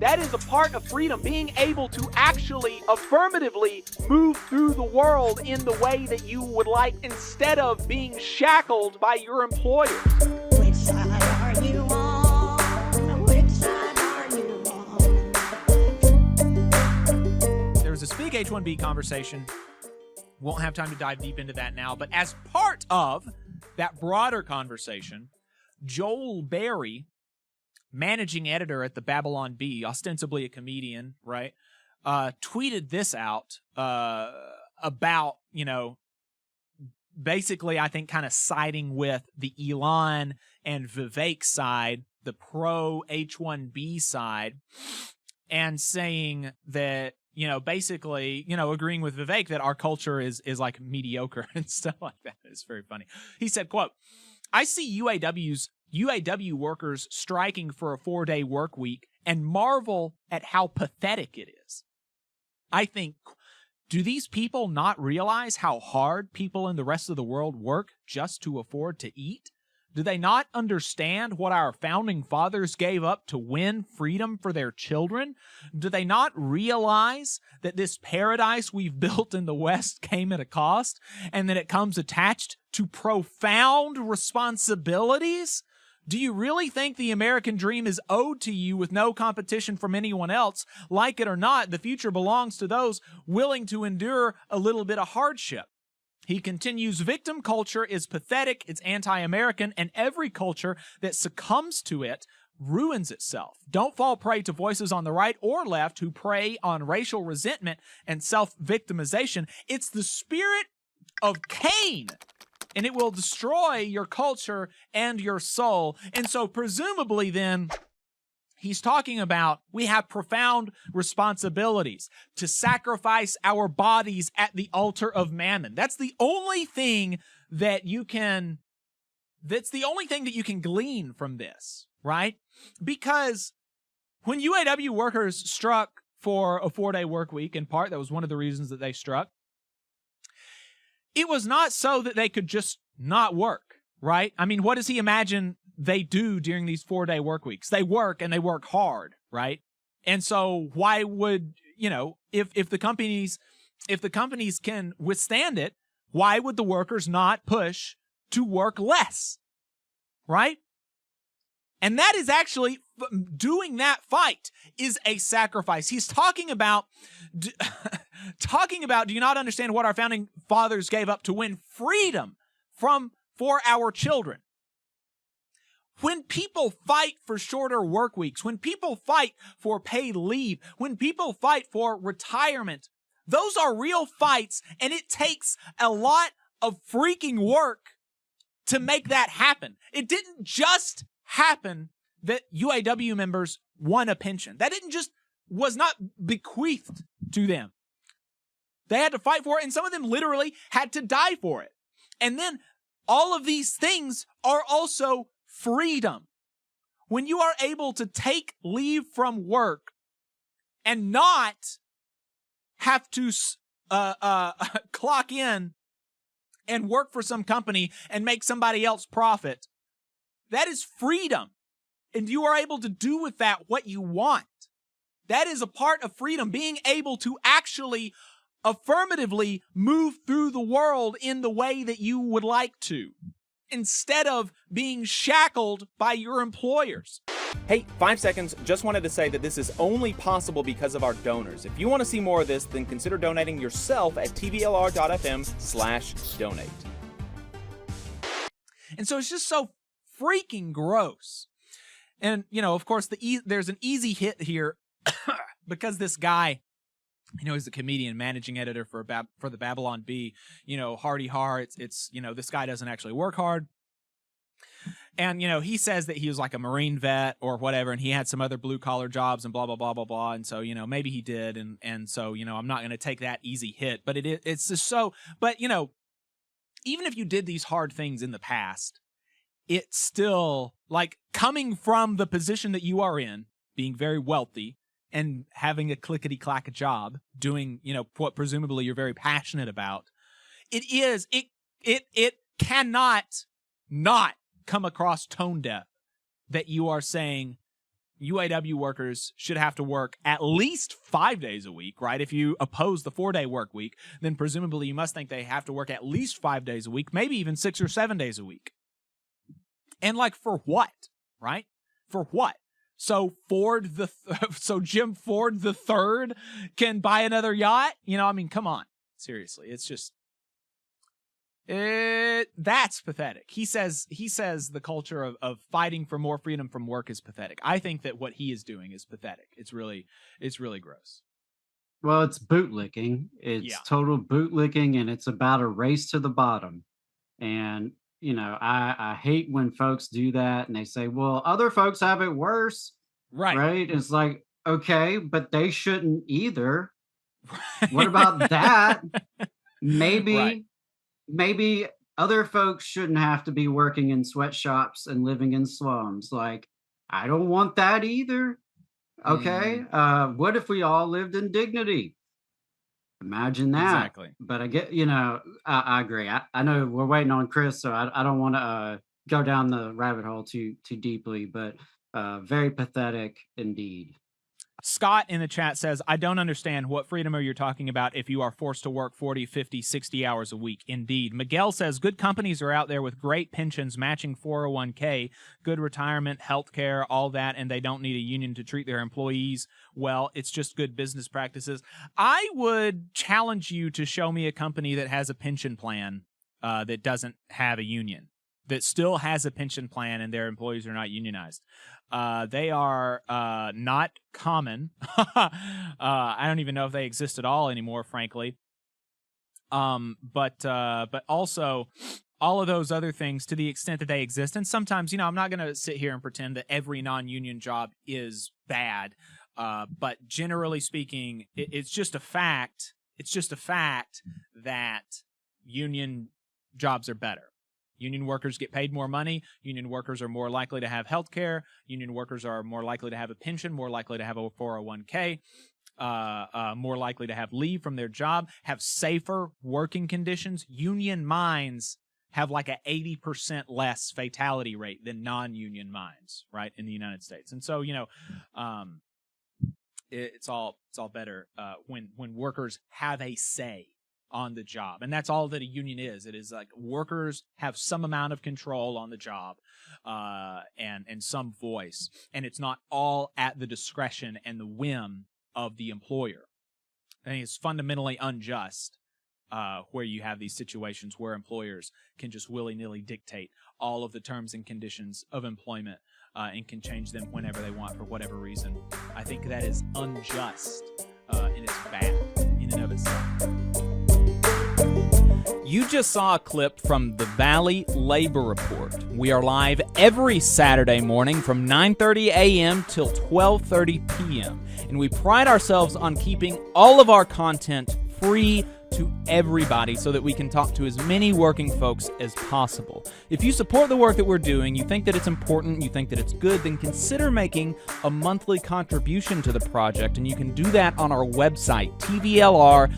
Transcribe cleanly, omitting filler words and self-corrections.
That is a part of freedom, being able to actually affirmatively move through the world in the way that you would like instead of being shackled by your employers. Which side are you on? Which side are you on? There was this big H-1B conversation. Won't have time to dive deep into that now, but as part of that broader conversation, Joel Berry, managing editor at the Babylon Bee, ostensibly a comedian, right, tweeted this out about, basically, I think, kind of siding with the Elon and Vivek side, the pro H-1B side, and saying that, basically, agreeing with Vivek that our culture is like mediocre and stuff like that. It's very funny. He said, quote, "I see UAW workers striking for a 4-day work week and marvel at how pathetic it is. I think, do these people not realize how hard people in the rest of the world work just to afford to eat? Do they not understand what our founding fathers gave up to win freedom for their children? Do they not realize that this paradise we've built in the West came at a cost and that it comes attached to profound responsibilities? Do you really think the American dream is owed to you with no competition from anyone else? Like it or not, the future belongs to those willing to endure a little bit of hardship." He continues, "Victim culture is pathetic, it's anti-American, and every culture that succumbs to it ruins itself. Don't fall prey to voices on the right or left who prey on racial resentment and self-victimization. It's the spirit of Cain, and it will destroy your culture and your soul." And so presumably then, he's talking about we have profound responsibilities to sacrifice our bodies at the altar of mammon. That's the only thing that you can glean from this, right? Because when UAW workers struck for a 4-day work week, in part, that was one of the reasons that they struck, it was not so that they could just not work, right? I mean, what does he imagine they do during these 4-day work weeks? They work, and they work hard, right? And so why would, if the companies can withstand it, why would the workers not push to work less, right? And that is actually, doing that fight is a sacrifice. He's talking about, do you not understand what our founding fathers gave up to win freedom for our children? When people fight for shorter work weeks, when people fight for paid leave, when people fight for retirement, those are real fights, and it takes a lot of freaking work to make that happen. It didn't just happen that UAW members won a pension. That was not bequeathed to them. They had to fight for it, and some of them literally had to die for it. And then all of these things are also freedom. When you are able to take leave from work and not have to clock in and work for some company and make somebody else profit, that is freedom. And you are able to do with that what you want. That is a part of freedom, being able to actually affirmatively move through the world in the way that you would like to, instead of being shackled by your employers. Hey, 5 seconds, just wanted to say that this is only possible because of our donors. If you want to see more of this, then consider donating yourself at tvlr.fm/donate. And so it's just so freaking gross. And, of course, there's an easy hit here because this guy, he's a comedian, managing editor for the Babylon Bee, hardy hearts. It's, this guy doesn't actually work hard. And, he says that he was like a Marine vet or whatever, and he had some other blue collar jobs and blah, blah, blah, blah, blah. And so, maybe he did. And so, I'm not going to take that easy hit, but it's just so, but, even if you did these hard things in the past, it's still like coming from the position that you are in, being very wealthy and having a clickety-clack job, doing, what presumably you're very passionate about. It cannot not come across tone deaf that you are saying, UAW workers should have to work at least 5 days a week, right? If you oppose the 4-day work week, then presumably you must think they have to work at least 5 days a week, maybe even 6 or 7 days a week. And like, for what, right? For what? So Jim Ford the third can buy another yacht? You know, I mean, come on. Seriously, it's just, that's pathetic. He says the culture of fighting for more freedom from work is pathetic. I think that what he is doing is pathetic. It's really gross. Well, it's bootlicking. It's total bootlicking, and it's about a race to the bottom. And, you know, I hate when folks do that and they say, well, other folks have it worse. Right? It's like, okay, but they shouldn't either. What about that? Maybe other folks shouldn't have to be working in sweatshops and living in slums. Like, I don't want that either. Okay. What if we all lived in dignity? Imagine that. Exactly. But I get, you know, I agree. I know we're waiting on Chris, so I don't want to go down the rabbit hole too deeply, but very pathetic indeed. Scott in the chat says, I don't understand what freedom are you talking about if you are forced to work 40, 50, 60 hours a week. Indeed. Miguel says, good companies are out there with great pensions, matching 401k, good retirement, health care, all that, and they don't need a union to treat their employees well. It's just good business practices. I would challenge you to show me a company that has a pension plan that doesn't have a union, that still has a pension plan and their employees are not unionized. They are not common. I don't even know if they exist at all anymore, frankly. But also all of those other things, to the extent that they exist. And sometimes, you know, I'm not going to sit here and pretend that every non-union job is bad. But generally speaking, it's just a fact. It's just a fact that union jobs are better. Union workers get paid more money. Union workers are more likely to have health care. Union workers are more likely to have a pension, more likely to have a 401k, more likely to have leave from their job, have safer working conditions. Union mines have like a 80% less fatality rate than non-union mines, right, in the United States. And so, you know, it's all better when workers have a say on the job. And that's all that a union is. It is like workers have some amount of control on the job and some voice. And it's not all at the discretion and the whim of the employer. I think it's fundamentally unjust where you have these situations where employers can just willy-nilly dictate all of the terms and conditions of employment and can change them whenever they want for whatever reason. I think that is unjust and it's bad in and of itself. You just saw a clip from the Valley Labor Report. We are live every Saturday morning from 9:30 a.m. till 12:30 p.m. And we pride ourselves on keeping all of our content free to everybody so that we can talk to as many working folks as possible. If you support the work that we're doing, you think that it's important, you think that it's good, then consider making a monthly contribution to the project. And you can do that on our website, tvlr.fm.